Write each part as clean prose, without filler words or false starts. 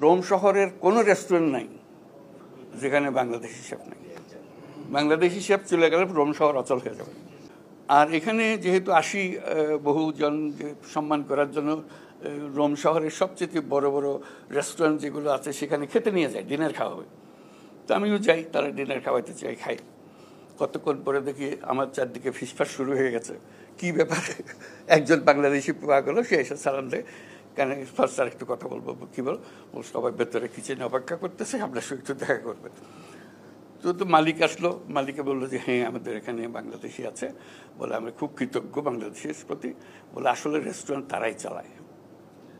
Rome শহরের কোনো restaurant নাই যেখানে বাংলাদেশি শেফ নাই। বাংলাদেশি শেফ চলে গেলে রোম শহর অচল হয়ে যাবে। আর এখানে যেহেতু বহুজন সম্মান করার জন্য রোম শহরের সবচেয়ে বড় বড় রেস্টুরেন্ট যেগুলো আছে সেখানে খেতে নিয়ে যায়, ডিনার খাওয়া হবে। তো আমিও যাই, তারা ডিনার খাওয়াইতে চাই, খাই। কতক্ষণ পরে দেখি আমার চারদিকে ফিসফাস শুরু হয়ে গেছে। কি ব্যাপার? একজন বাংলাদেশি পাওয়া গেল, সে এসে সালাম দেয়, কেন ফার্স্ট আর একটু কথা বলবো। কি বল? সবাই ভেতরে কিচেনে অপেক্ষা করতেছে, আপনার সঙ্গে একটু দেখা করবে। তো মালিক আসলো, মালিকে বললো যে হ্যাঁ আমাদের এখানে বাংলাদেশি আছে। বলে আমরা খুব কৃতজ্ঞ বাংলাদেশের প্রতি। বলে আসলে রেস্টুরেন্ট তারাই চালায়,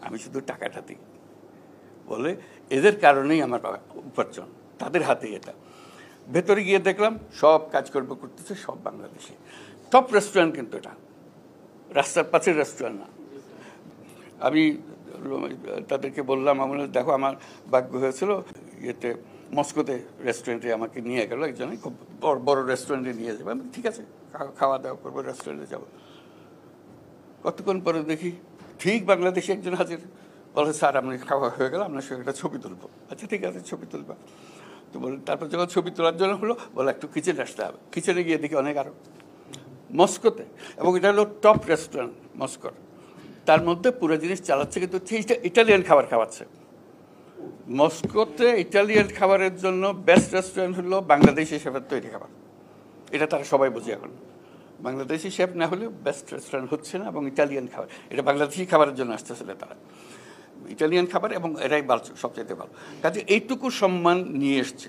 আমি শুধু টাকাটা দিই। বলে এদের কারণেই আমার উপার্জন, তাদের হাতেই এটা। ভেতরে গিয়ে দেখলাম সব কাজকর্ম করতেছে সব বাংলাদেশি। টপ রেস্টুরেন্ট, কিন্তু এটা রাস্তার পাশের রেস্টুরেন্ট না। আমি তাদেরকে বললাম, আমার দেখো আমার ভাগ্য হয়েছিল ইয়েতে মস্কোতে রেস্টুরেন্টে আমাকে নিয়ে গেল একজনে, খুব বড় বড় রেস্টুরেন্টে নিয়ে যাবে। আমি ঠিক আছে, খাওয়া দাওয়া করবো, রেস্টুরেন্টে যাবো। কতক্ষণ পরে দেখি ঠিক বাংলাদেশি একজন হাজির। বলে স্যার আপনি খাওয়া হয়ে গেল, আপনার সঙ্গে একটা ছবি তুলবো। আচ্ছা ঠিক আছে, ছবি তুলবা। তো বলে তারপর যখন ছবি তোলার জন্য হলো, বলে একটু কিচেনে আসতে হবে। কিচেনে গিয়ে দেখি অনেক আরো মস্কোতে, এবং এটা হলো টপ রেস্টুরেন্ট মস্কোর। তার মধ্যে পুরো জিনিস চালাচ্ছে কিন্তু ইটালিয়ান খাবার খাওয়াচ্ছে। মস্কোতে ইটালিয়ান খাবারের জন্য বেস্ট রেস্টুরেন্ট হলো বাংলাদেশি শেফের তৈরি খাবার। এটা তারা সবাই বুঝে এখন। বাংলাদেশি শেফ না হলেও বেস্ট রেস্টুরেন্ট হচ্ছে না, এবং ইটালিয়ান খাবার, এটা বাংলাদেশি খাবারের জন্য আসতেছিল তারা। ইটালিয়ান খাবার এবং এরাই সবচেয়ে ভালো। কাজে এইটুকু সম্মান নিয়ে এসছে।